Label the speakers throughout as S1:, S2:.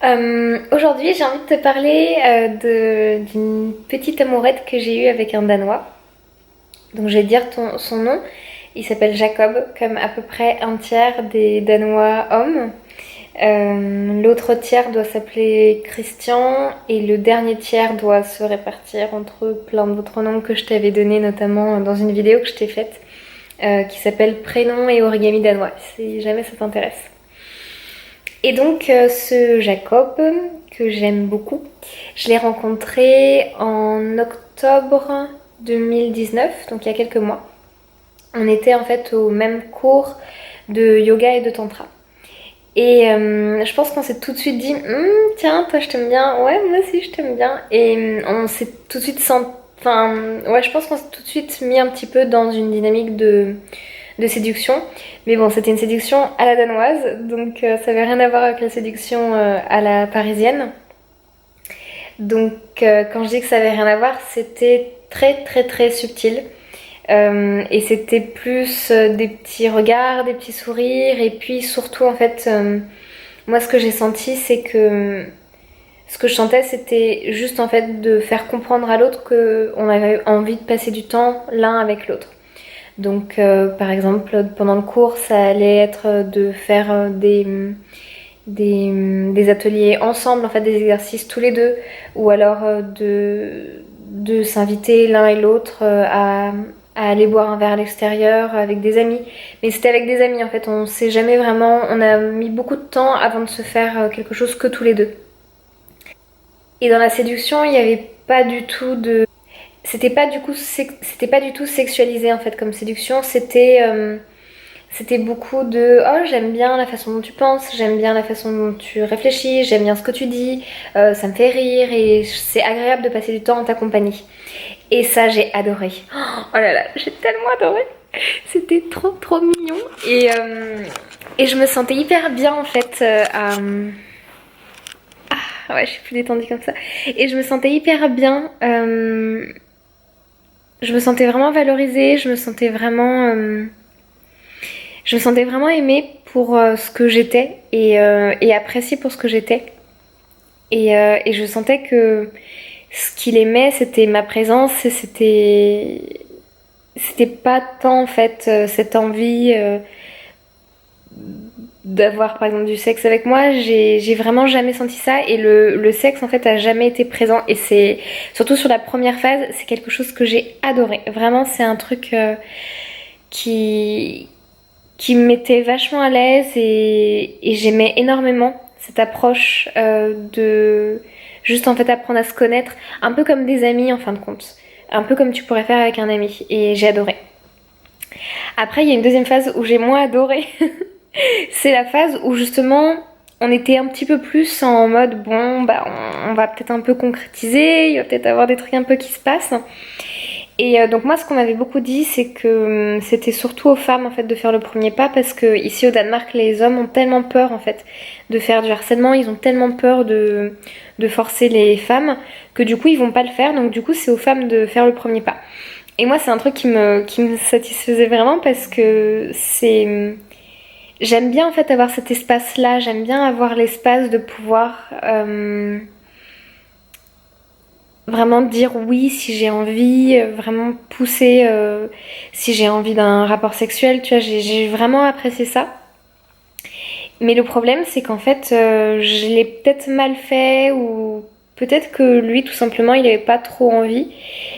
S1: Aujourd'hui, j'ai envie de te parler d'une petite amourette que j'ai eue avec un Danois. Donc, je vais te dire son nom. Il s'appelle Jacob, comme à peu près un tiers des Danois hommes. L'autre tiers doit s'appeler Christian et le dernier tiers doit se répartir entre plein d'autres noms que je t'avais donnés, notamment dans une vidéo que je t'ai faite qui s'appelle Prénom et origami danois, si jamais ça t'intéresse. Et donc ce Jacob, que j'aime beaucoup, je l'ai rencontré en octobre 2019, donc il y a quelques mois. On était en fait au même cours de yoga et de tantra. Et je pense qu'on s'est tout de suite dit, tiens, toi je t'aime bien, ouais, moi aussi je t'aime bien. Et on s'est tout de suite senti. Enfin, ouais, je pense qu'on s'est tout de suite mis un petit peu dans une dynamique de séduction. Mais bon, c'était une séduction à la danoise, donc ça avait rien à voir avec la séduction à la parisienne. Donc quand je dis que ça avait rien à voir, c'était très très très subtil. Et c'était plus des petits regards, des petits sourires, et puis surtout en fait, moi ce que j'ai senti c'est que ce que je sentais c'était juste en fait de faire comprendre à l'autre qu'on avait envie de passer du temps l'un avec l'autre. Donc par exemple pendant le cours ça allait être de faire des ateliers ensemble, en fait des exercices tous les deux, ou alors de s'inviter l'un et l'autre à aller boire un verre à l'extérieur avec des amis. Mais c'était avec des amis en fait, on sait jamais vraiment, on a mis beaucoup de temps avant de se faire quelque chose que tous les deux. Et dans la séduction, il n'y avait pas du tout de... C'était pas du tout sexualisé en fait comme séduction, c'était beaucoup de oh j'aime bien la façon dont tu penses, j'aime bien la façon dont tu réfléchis, j'aime bien ce que tu dis, ça me fait rire et c'est agréable de passer du temps en ta compagnie. Et ça j'ai adoré. Oh là là, j'ai tellement adoré. C'était trop trop mignon et je me sentais hyper bien en fait ouais je suis plus détendue comme ça et je me sentais hyper bien. Je me sentais vraiment valorisée, je me sentais vraiment aimée pour ce que j'étais et appréciée pour ce que j'étais. Et je sentais que ce qu'il aimait, c'était ma présence et c'était pas tant en fait cette envie d'avoir par exemple du sexe avec moi. J'ai vraiment jamais senti ça et le sexe en fait a jamais été présent et c'est surtout sur la première phase, c'est quelque chose que j'ai adoré. Vraiment, c'est un truc qui qui me mettait vachement à l'aise et j'aimais énormément cette approche de juste en fait apprendre à se connaître, un peu comme des amis en fin de compte, un peu comme tu pourrais faire avec un ami et j'ai adoré. Après il y a une deuxième phase où j'ai moins adoré, c'est la phase où justement on était un petit peu plus en mode bon bah on va peut-être un peu concrétiser, il va peut-être avoir des trucs un peu qui se passent. Et donc moi ce qu'on m'avait beaucoup dit c'est que c'était surtout aux femmes en fait de faire le premier pas parce que ici au Danemark les hommes ont tellement peur en fait de faire du harcèlement, ils ont tellement peur de forcer les femmes que du coup ils vont pas le faire donc du coup c'est aux femmes de faire le premier pas. Et moi c'est un truc qui me satisfaisait vraiment parce que c'est... J'aime bien en fait avoir cet espace là, j'aime bien avoir l'espace de pouvoir... vraiment dire oui si j'ai envie, vraiment pousser si j'ai envie d'un rapport sexuel, tu vois, j'ai vraiment apprécié ça. Mais le problème c'est qu'en fait je l'ai peut-être mal fait ou peut-être que lui tout simplement il avait pas trop envie.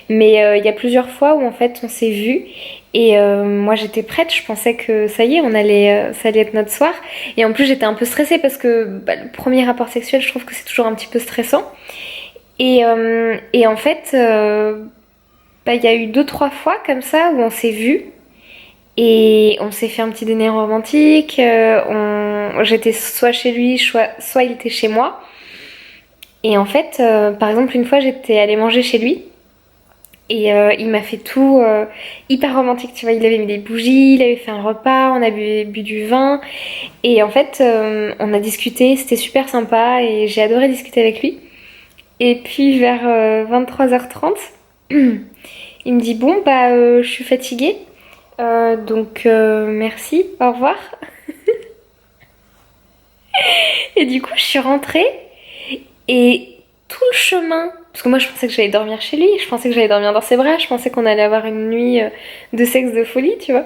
S1: Mais il y a plusieurs fois où en fait on s'est vu et moi j'étais prête, je pensais que ça y est, ça allait être notre soir. Et en plus j'étais un peu stressée parce que bah, le premier rapport sexuel je trouve que c'est toujours un petit peu stressant. Et en fait, bah, il y a eu deux, trois fois comme ça où on s'est vus et on s'est fait un petit dîner romantique. J'étais soit chez lui, soit il était chez moi. Et en fait, par exemple, une fois j'étais allée manger chez lui et il m'a fait tout hyper romantique. Tu vois, il avait mis des bougies, il avait fait un repas, on a bu du vin. Et en fait, on a discuté, c'était super sympa et j'ai adoré discuter avec lui. Et puis vers 23h30, il me dit bon bah je suis fatiguée, donc merci, au revoir. Et du coup je suis rentrée Et tout le chemin, parce que moi je pensais que j'allais dormir chez lui, je pensais que j'allais dormir dans ses bras, je pensais qu'on allait avoir une nuit de sexe de folie, tu vois.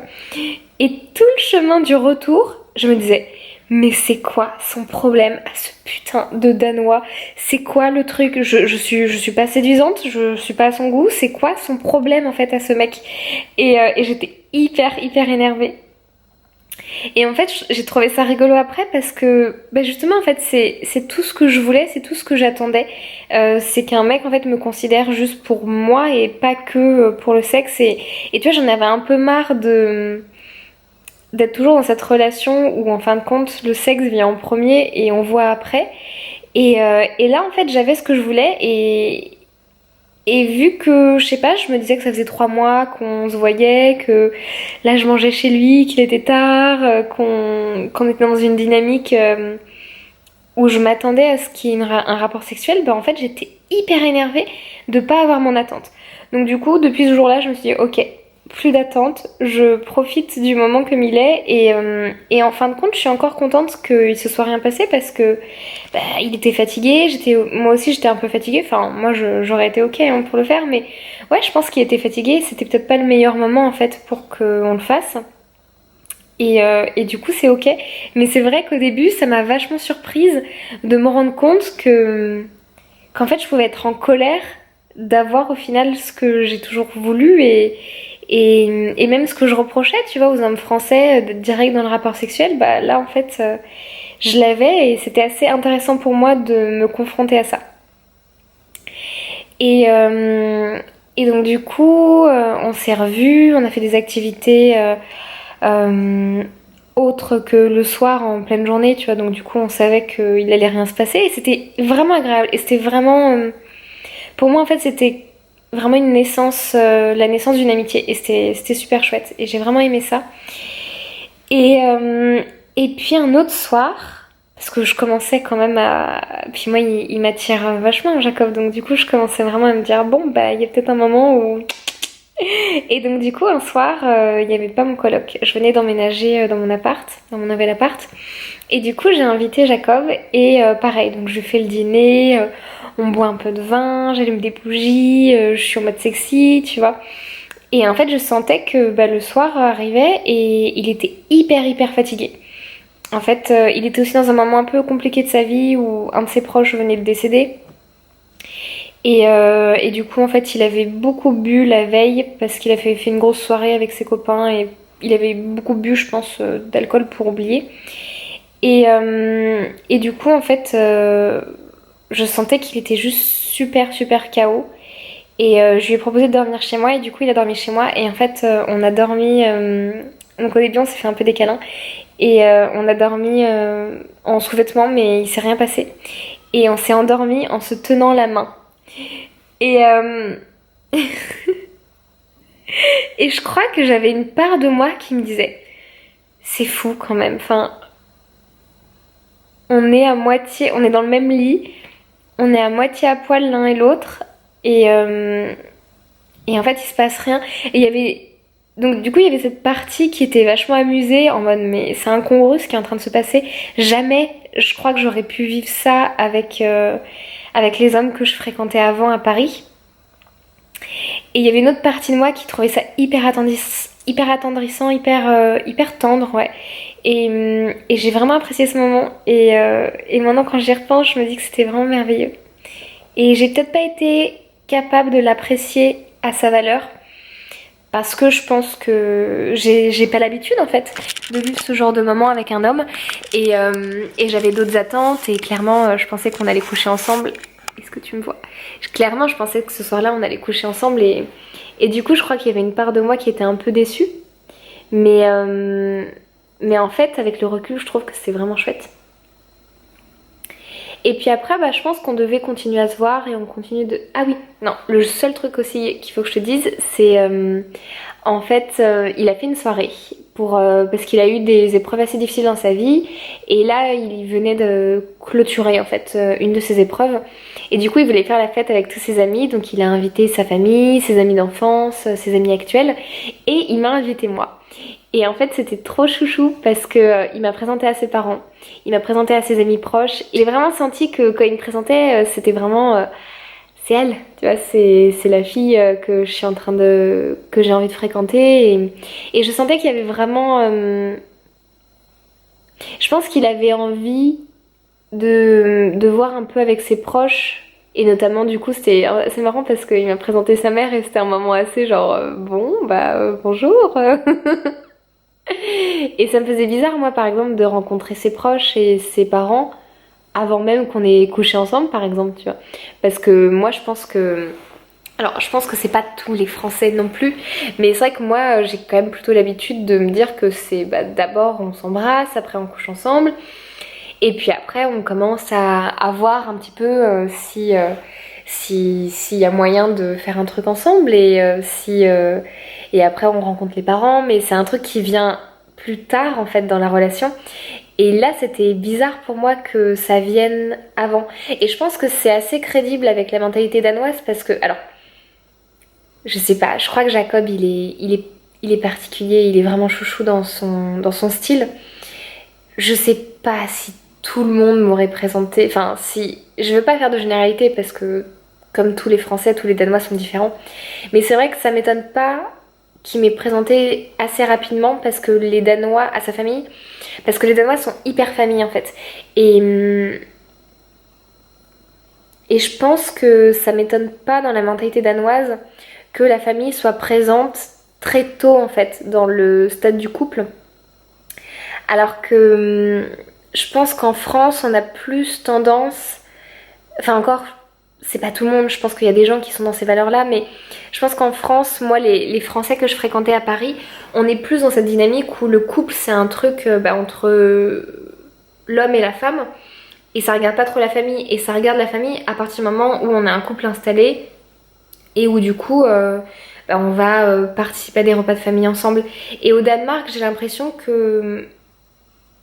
S1: Et tout le chemin du retour, je me disais, mais c'est quoi son problème à ce putain de Danois? C'est quoi le truc? Je suis pas séduisante, je suis pas à son goût, c'est quoi son problème en fait à ce mec? Et j'étais hyper énervée. Et en fait, j'ai trouvé ça rigolo après parce que bah justement en fait c'est tout ce que je voulais, c'est tout ce que j'attendais. C'est qu'un mec en fait me considère juste pour moi et pas que pour le sexe. Et tu vois, j'en avais un peu marre de d'être toujours dans cette relation où en fin de compte le sexe vient en premier et on voit après. Et là en fait j'avais ce que je voulais et vu que, je sais pas, je me disais que ça faisait 3 mois qu'on se voyait, que là je mangeais chez lui, qu'il était tard, qu'on était dans une dynamique où je m'attendais à ce qu'il y ait un rapport sexuel, bah en fait j'étais hyper énervée de pas avoir mon attente. Donc du coup, depuis ce jour-là, je me suis dit, ok, plus d'attente, je profite du moment comme il est et en fin de compte, je suis encore contente qu'il se soit rien passé parce que bah, il était fatigué, moi aussi j'étais un peu fatiguée, enfin moi j'aurais été ok hein, pour le faire, mais ouais, je pense qu'il était fatigué, c'était peut-être pas le meilleur moment en fait pour qu'on le fasse. Et du coup c'est ok, mais c'est vrai qu'au début ça m'a vachement surprise de me rendre compte qu'en fait je pouvais être en colère d'avoir au final ce que j'ai toujours voulu et même ce que je reprochais, tu vois, aux hommes français d'être direct dans le rapport sexuel, bah là en fait je l'avais et c'était assez intéressant pour moi de me confronter à ça. Et, euh, et donc du coup on s'est revus, on a fait des activités euh, autres que le soir en pleine journée, tu vois, donc du coup on savait qu'il allait rien se passer et c'était vraiment agréable et c'était vraiment pour moi en fait c'était vraiment une naissance la naissance d'une amitié et c'était super chouette et j'ai vraiment aimé ça et et puis un autre soir parce que je commençais quand même à puis moi il m'attire vachement Jacob donc du coup je commençais vraiment à me dire bon bah il y a peut-être un moment où et donc du coup un soir il n'y avait pas mon coloc, je venais d'emménager dans mon appart, dans mon nouvel appart et du coup j'ai invité Jacob et pareil donc je lui fais le dîner, on boit un peu de vin, j'allume des bougies, je suis en mode sexy tu vois et en fait je sentais que bah, le soir arrivait et il était hyper fatigué. En fait il était aussi dans un moment un peu compliqué de sa vie où un de ses proches venait de décéder et du coup, en fait, il avait beaucoup bu la veille parce qu'il avait fait une grosse soirée avec ses copains et il avait beaucoup bu, je pense, d'alcool pour oublier. Et du coup, en fait, je sentais qu'il était juste super KO. Et je lui ai proposé de dormir chez moi et du coup, il a dormi chez moi. Et en fait, on a dormi. Donc au début, on s'est fait un peu des câlins. Et on a dormi en sous-vêtements, mais il s'est rien passé. Et on s'est endormi en se tenant la main. Et et je crois que j'avais une part de moi qui me disait, c'est fou quand même. Enfin, on est à moitié, on est dans le même lit, on est à moitié à poil l'un et l'autre, et en fait il se passe rien. Et il y avait donc du coup il y avait cette partie qui était vachement amusée en mode mais c'est incongru ce qui est en train de se passer. Jamais je crois que j'aurais pu vivre ça avec les hommes que je fréquentais avant à Paris. Et il y avait une autre partie de moi qui trouvait ça hyper attendrissant, hyper tendre, ouais. Et j'ai vraiment apprécié ce moment. Et maintenant, quand j'y repense, je me dis que c'était vraiment merveilleux. Et j'ai peut-être pas été capable de l'apprécier à sa valeur. Parce que je pense que j'ai pas l'habitude en fait de vivre ce genre de moment avec un homme. Et j'avais d'autres attentes. Et clairement, je pensais qu'on allait coucher ensemble. Est-ce que tu me vois? Clairement, je pensais que ce soir-là, on allait coucher ensemble et du coup, je crois qu'il y avait une part de moi qui était un peu déçue. Mais en fait, avec le recul, je trouve que c'est vraiment chouette. Et puis après, bah, je pense qu'on devait continuer à se voir et on continue de... Ah oui, non, le seul truc aussi qu'il faut que je te dise, c'est... en fait, il a fait une soirée parce qu'il a eu des épreuves assez difficiles dans sa vie. Et là, il venait de clôturer en fait une de ses épreuves. Et du coup, il voulait faire la fête avec tous ses amis. Donc il a invité sa famille, ses amis d'enfance, ses amis actuels. Et il m'a invité moi. Et en fait, c'était trop chouchou parce que il m'a présenté à ses parents, il m'a présenté à ses amis proches. Et j'ai vraiment senti que quand il me présentait, c'était vraiment c'est elle, tu vois, c'est la fille que je suis en train de que j'ai envie de fréquenter et je sentais qu'il y avait vraiment je pense qu'il avait envie de voir un peu avec ses proches. Et notamment, du coup, c'est marrant parce qu'il m'a présenté sa mère et c'était un moment assez genre, bon, bah, bonjour. Et ça me faisait bizarre, moi, par exemple, de rencontrer ses proches et ses parents avant même qu'on ait couché ensemble, par exemple, tu vois. Parce que moi, je pense que... Alors, je pense que c'est pas tous les Français non plus, mais c'est vrai que moi, j'ai quand même plutôt l'habitude de me dire que c'est bah, d'abord on s'embrasse, après on couche ensemble, et puis après on commence à voir un petit peu s'il y a moyen de faire un truc ensemble et après on rencontre les parents, mais c'est un truc qui vient plus tard en fait dans la relation. Et là, c'était bizarre pour moi que ça vienne avant. Et je pense que c'est assez crédible avec la mentalité danoise parce que, alors, je sais pas, je crois que Jacob, il est particulier, il est vraiment chouchou dans son style. Je sais pas si tout le monde m'aurait présenté, enfin, si, je veux pas faire de généralité parce que, comme tous les Français, tous les Danois sont différents. Mais c'est vrai que ça m'étonne pas qu'il m'ait présenté assez rapidement parce que les Danois, à sa famille, parce que les Danois sont hyper famille en fait. Et, et je pense que ça m'étonne pas dans la mentalité danoise que la famille soit présente très tôt en fait dans le stade du couple. Alors que je pense qu'en France on a plus tendance, enfin encore, c'est pas tout le monde, je pense qu'il y a des gens qui sont dans ces valeurs-là, mais je pense qu'en France, moi les Français que je fréquentais à Paris, on est plus dans cette dynamique où le couple c'est un truc bah, entre l'homme et la femme, et ça regarde pas trop la famille, et ça regarde la famille à partir du moment où on a un couple installé, et où du coup bah, on va participer à des repas de famille ensemble. Et au Danemark, j'ai l'impression que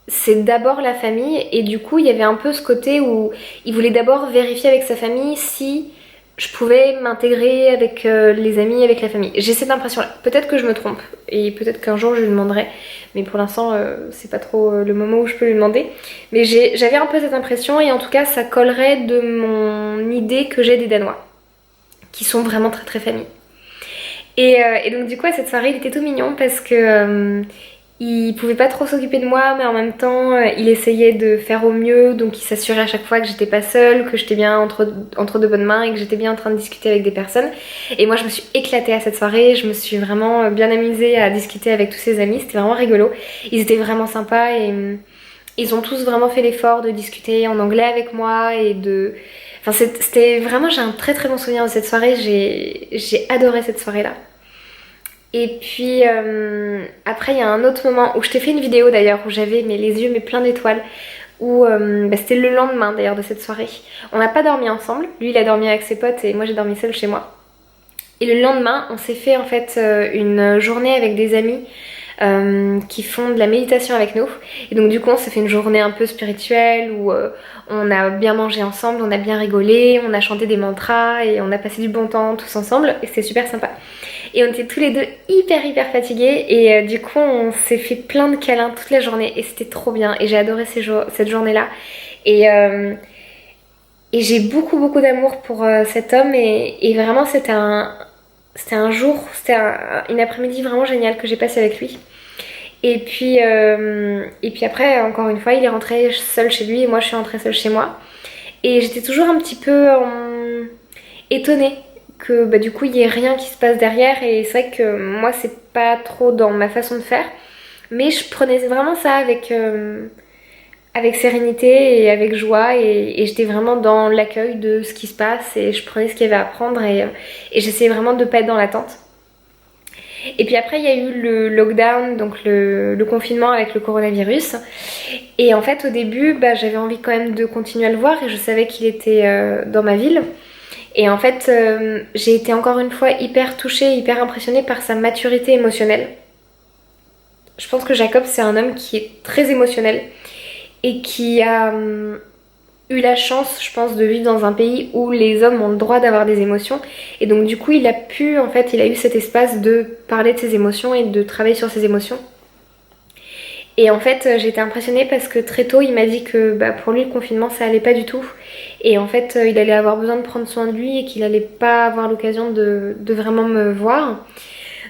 S1: c'est d'abord la famille et du coup il y avait un peu ce côté où il voulait d'abord vérifier avec sa famille si je pouvais m'intégrer avec les amis, avec la famille. J'ai cette impression là. Peut-être que je me trompe et peut-être qu'un jour je lui demanderai, mais pour l'instant c'est pas trop le moment où je peux lui demander. Mais j'avais un peu cette impression et en tout cas ça collerait de mon idée que j'ai des Danois qui sont vraiment très très famille. Et donc du coup à cette soirée il était tout mignon parce que il pouvait pas trop s'occuper de moi, mais en même temps, il essayait de faire au mieux, donc il s'assurait à chaque fois que j'étais pas seule, que j'étais bien entre de bonnes mains et que j'étais bien en train de discuter avec des personnes. Et moi, je me suis éclatée à cette soirée, je me suis vraiment bien amusée à discuter avec tous ses amis, c'était vraiment rigolo. Ils étaient vraiment sympas et ils ont tous vraiment fait l'effort de discuter en anglais avec moi et de... Enfin, c'était vraiment, j'ai un très très bon souvenir de cette soirée, j'ai adoré cette soirée-là. Et puis après il y a un autre moment où je t'ai fait une vidéo d'ailleurs où j'avais les yeux mais pleins d'étoiles où bah, c'était le lendemain d'ailleurs de cette soirée. On n'a pas dormi ensemble, lui il a dormi avec ses potes et moi j'ai dormi seule chez moi. Et le lendemain on s'est fait en fait une journée avec des amis qui font de la méditation avec nous. Et donc du coup on s'est fait une journée un peu spirituelle où on a bien mangé ensemble, on a bien rigolé, on a chanté des mantras et on a passé du bon temps tous ensemble et c'était super sympa. Et on était tous les deux hyper fatigués et du coup on s'est fait plein de câlins toute la journée et c'était trop bien et j'ai adoré cette journée-là. Et, euh, et j'ai beaucoup d'amour pour cet homme et vraiment c'était un jour, une après-midi vraiment géniale que j'ai passé avec lui. Et puis après, encore une fois, il est rentré seul chez lui et moi je suis rentrée seule chez moi. Et j'étais toujours un petit peu étonnée que bah, du coup il y ait rien qui se passe derrière. Et c'est vrai que moi c'est pas trop dans ma façon de faire. Mais je prenais vraiment ça avec sérénité et avec joie. Et j'étais vraiment dans l'accueil de ce qui se passe et je prenais ce qu'il y avait à prendre et j'essayais vraiment de pas être dans l'attente. Et puis après, il y a eu le lockdown, donc le confinement avec le coronavirus. Et en fait, au début, bah, j'avais envie quand même de continuer à le voir et je savais qu'il était dans ma ville. Et en fait, j'ai été encore une fois hyper touchée, hyper impressionnée par sa maturité émotionnelle. Je pense que Jacob, c'est un homme qui est très émotionnel et qui a eu la chance, je pense, de vivre dans un pays où les hommes ont le droit d'avoir des émotions. Et donc du coup, il a pu, en fait, il a eu cet espace de parler de ses émotions et de travailler sur ses émotions. Et en fait, j'étais impressionnée parce que très tôt, il m'a dit que bah, pour lui, le confinement, ça allait pas du tout. Et en fait, il allait avoir besoin de prendre soin de lui et qu'il allait pas avoir l'occasion de vraiment me voir.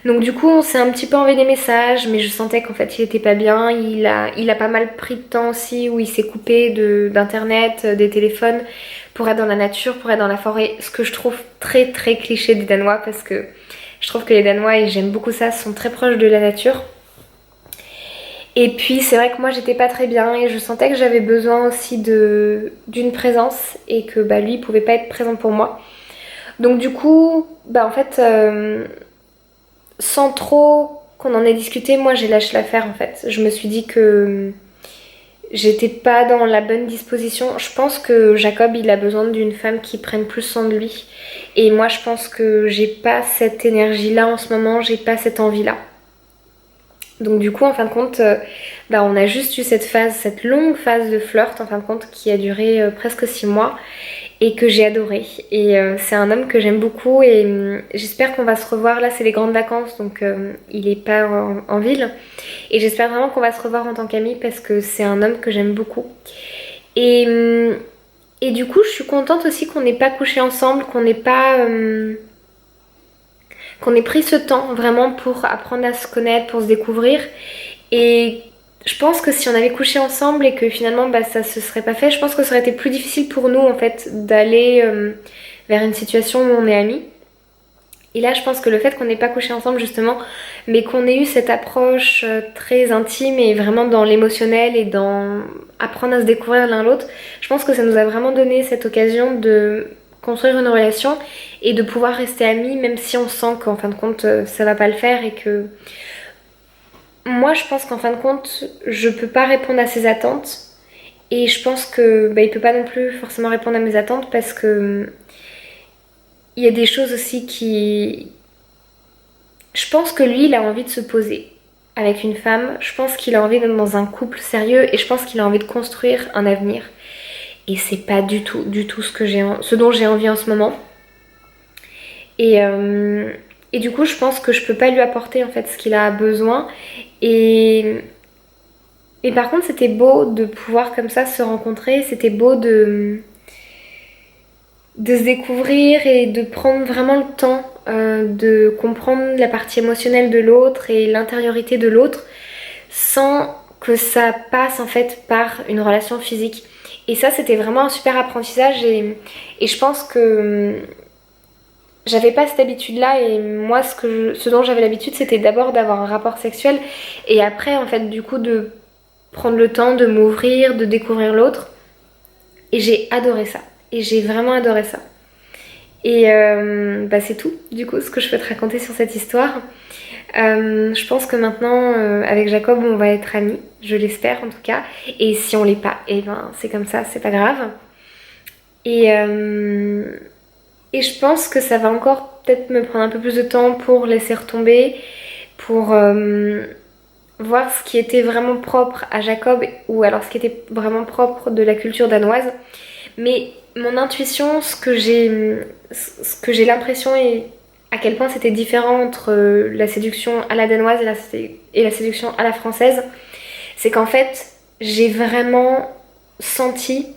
S1: Donc du coup, on s'est un petit peu envoyé des messages, mais je sentais qu'en fait, il était pas bien. Il a pas mal pris de temps aussi où il s'est coupé d'internet, des téléphones pour être dans la nature, pour être dans la forêt. Ce que je trouve très très cliché des Danois parce que je trouve que les Danois, et j'aime beaucoup ça, sont très proches de la nature. Et puis c'est vrai que moi j'étais pas très bien et je sentais que j'avais besoin aussi d'une présence et que bah, lui il pouvait pas être présent pour moi. Donc du coup, bah en fait, sans trop qu'on en ait discuté, moi j'ai lâché l'affaire en fait. Je me suis dit que j'étais pas dans la bonne disposition. Je pense que Jacob il a besoin d'une femme qui prenne plus soin de lui. Et moi je pense que j'ai pas cette énergie là en ce moment, j'ai pas cette envie là. Donc du coup en fin de compte, bah, on a juste eu cette phase, cette longue phase de flirt en fin de compte qui a duré presque 6 mois et que j'ai adoré. Et c'est un homme que j'aime beaucoup et j'espère qu'on va se revoir. Là c'est les grandes vacances donc il est pas en ville. Et j'espère vraiment qu'on va se revoir en tant qu'amis parce que c'est un homme que j'aime beaucoup. Et, et du coup je suis contente aussi qu'on n'ait pas couché ensemble, qu'on ait pris ce temps vraiment pour apprendre à se connaître, pour se découvrir. Et je pense que si on avait couché ensemble et que finalement bah, ça se serait pas fait, je pense que ça aurait été plus difficile pour nous en fait d'aller vers une situation où on est amis. Et là, je pense que le fait qu'on n'ait pas couché ensemble justement, mais qu'on ait eu cette approche très intime et vraiment dans l'émotionnel et dans apprendre à se découvrir l'un l'autre, je pense que ça nous a vraiment donné cette occasion de construire une relation et de pouvoir rester amis même si on sent qu'en fin de compte ça va pas le faire et que moi je pense qu'en fin de compte je peux pas répondre à ses attentes et je pense que bah, il peut pas non plus forcément répondre à mes attentes parce que il y a des choses aussi qui... Je pense que lui, il a envie de se poser avec une femme. Je pense qu'il a envie d'être dans un couple sérieux et je pense qu'il a envie de construire un avenir. Et c'est pas du tout, du tout ce dont j'ai envie en ce moment. Et, et du coup, je pense que je peux pas lui apporter en fait ce qu'il a besoin. Et, et par contre, c'était beau de pouvoir comme ça se rencontrer. C'était beau de se découvrir et de prendre vraiment le temps de comprendre la partie émotionnelle de l'autre et l'intériorité de l'autre sans que ça passe en fait par une relation physique. Et ça c'était vraiment un super apprentissage et je pense que j'avais pas cette habitude là et moi ce dont j'avais l'habitude c'était d'abord d'avoir un rapport sexuel et après en fait du coup de prendre le temps de m'ouvrir, de découvrir l'autre et j'ai adoré ça. Et j'ai vraiment adoré ça. Et bah c'est tout, du coup, ce que je peux te raconter sur cette histoire. Je pense que maintenant, avec Jacob, on va être amis, je l'espère en tout cas. Et si on l'est pas, et ben c'est comme ça, c'est pas grave. Et, euh, et je pense que ça va encore peut-être me prendre un peu plus de temps pour laisser retomber, pour voir ce qui était vraiment propre à Jacob ou alors ce qui était vraiment propre de la culture danoise. Mais mon intuition, ce que j'ai l'impression et à quel point c'était différent entre la séduction à la danoise et la séduction à la française, c'est qu'en fait, j'ai vraiment senti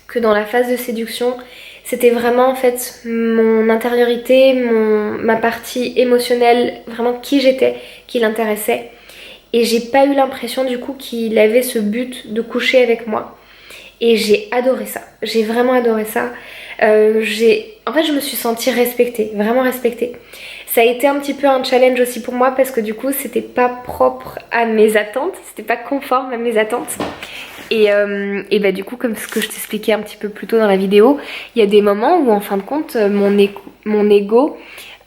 S1: que dans la phase de séduction, c'était vraiment en fait mon intériorité, ma partie émotionnelle, vraiment qui j'étais, qui l'intéressait. Et j'ai pas eu l'impression du coup qu'il avait ce but de coucher avec moi. Et j'ai adoré ça. J'ai vraiment adoré ça. En fait, je me suis sentie respectée, vraiment respectée. Ça a été un petit peu un challenge aussi pour moi parce que du coup, c'était pas propre à mes attentes, c'était pas conforme à mes attentes. Et bah du coup, comme ce que je t'expliquais un petit peu plus tôt dans la vidéo, il y a des moments où en fin de compte, mon ego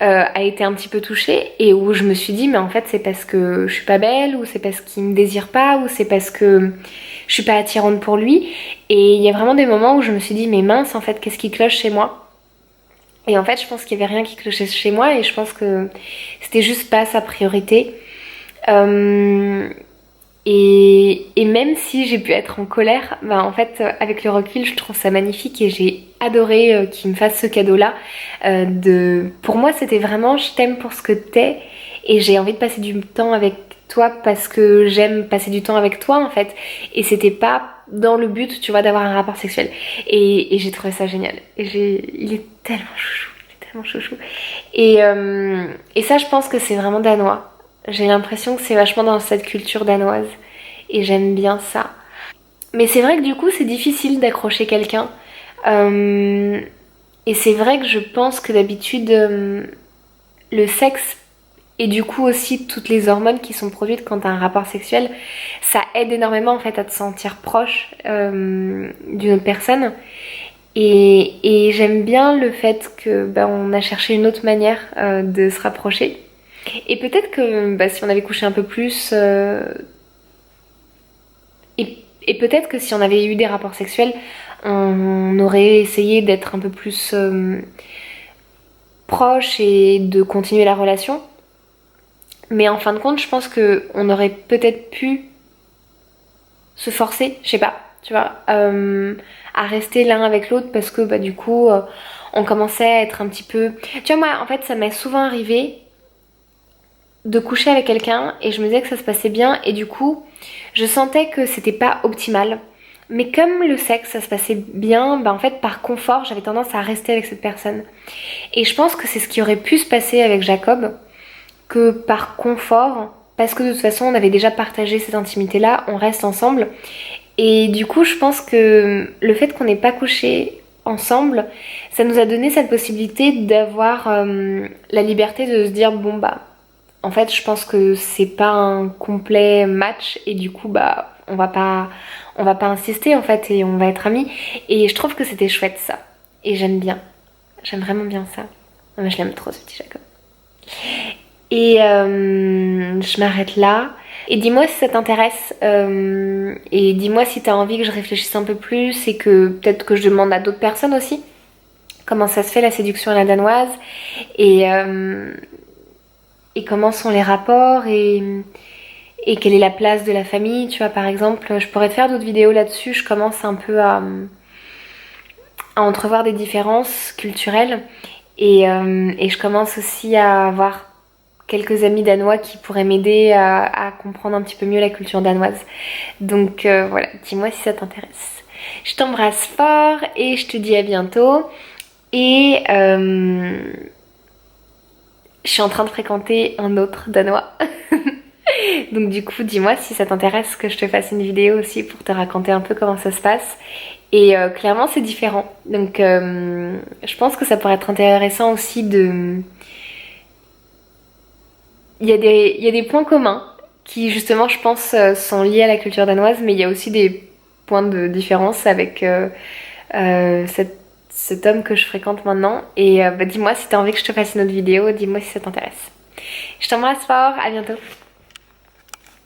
S1: a été un petit peu touché et où je me suis dit mais en fait c'est parce que je suis pas belle ou c'est parce qu'il me désire pas ou c'est parce que je suis pas attirante pour lui et il y a vraiment des moments où je me suis dit mais mince en fait qu'est-ce qui cloche chez moi et en fait je pense qu'il y avait rien qui clochait chez moi et je pense que c'était juste pas sa priorité. Et même si j'ai pu être en colère, bah en fait avec le recul je trouve ça magnifique et j'ai adoré qu'il me fasse ce cadeau-là. Pour moi c'était vraiment je t'aime pour ce que t'es et j'ai envie de passer du temps avec toi parce que j'aime passer du temps avec toi en fait. Et c'était pas dans le but, tu vois, d'avoir un rapport sexuel. Et j'ai trouvé ça génial. Il est tellement chouchou, il est tellement chouchou. Et ça, je pense que c'est vraiment danois. J'ai l'impression que c'est vachement dans cette culture danoise. Et j'aime bien ça. Mais c'est vrai que du coup, c'est difficile d'accrocher quelqu'un. Euh, et c'est vrai que je pense que d'habitude, le sexe et du coup aussi toutes les hormones qui sont produites quand t'as un rapport sexuel, ça aide énormément en fait à te sentir proche d'une autre personne. Et j'aime bien le fait que on a cherché une autre manière de se rapprocher. Et peut-être que si on avait couché un peu plus, et peut-être que si on avait eu des rapports sexuels, on aurait essayé d'être un peu plus proche et de continuer la relation. Mais en fin de compte, je pense que on aurait peut-être pu se forcer, je sais pas, tu vois, à rester l'un avec l'autre parce que du coup, on commençait à être un petit peu. Tu vois, moi, en fait, ça m'est souvent arrivé de coucher avec quelqu'un et je me disais que ça se passait bien et du coup, je sentais que c'était pas optimal. Mais comme le sexe, ça se passait bien, en fait, par confort, j'avais tendance à rester avec cette personne. Et je pense que c'est ce qui aurait pu se passer avec Jacob, que par confort, parce que de toute façon on avait déjà partagé cette intimité-là, on reste ensemble. Et du coup, je pense que le fait qu'on n'ait pas couché ensemble, ça nous a donné cette possibilité d'avoir la liberté de se dire bon en fait, je pense que c'est pas un complet match et du coup on va pas insister en fait et on va être amis. Et je trouve que c'était chouette ça. Et j'aime bien, j'aime vraiment bien ça. Je l'aime trop ce petit Jacob. Et je m'arrête là. Et dis-moi si ça t'intéresse. Et dis-moi si t'as envie que je réfléchisse un peu plus et que peut-être que je demande à d'autres personnes aussi comment ça se fait la séduction à la danoise et comment sont les rapports et quelle est la place de la famille. Tu vois, par exemple, je pourrais te faire d'autres vidéos là-dessus. Je commence un peu à entrevoir des différences culturelles et je commence aussi à avoir quelques amis danois qui pourraient m'aider à comprendre un petit peu mieux la culture danoise. Donc voilà, dis-moi si ça t'intéresse. Je t'embrasse fort et je te dis à bientôt. Et je suis en train de fréquenter un autre danois. Donc du coup, dis-moi si ça t'intéresse que je te fasse une vidéo aussi pour te raconter un peu comment ça se passe. Et clairement, c'est différent. Donc je pense que ça pourrait être intéressant aussi de il y a des points communs qui justement je pense sont liés à la culture danoise, mais il y a aussi des points de différence avec cet homme que je fréquente maintenant. Et dis-moi si t'as envie que je te fasse une autre vidéo, dis-moi si ça t'intéresse. Je t'embrasse fort, à bientôt.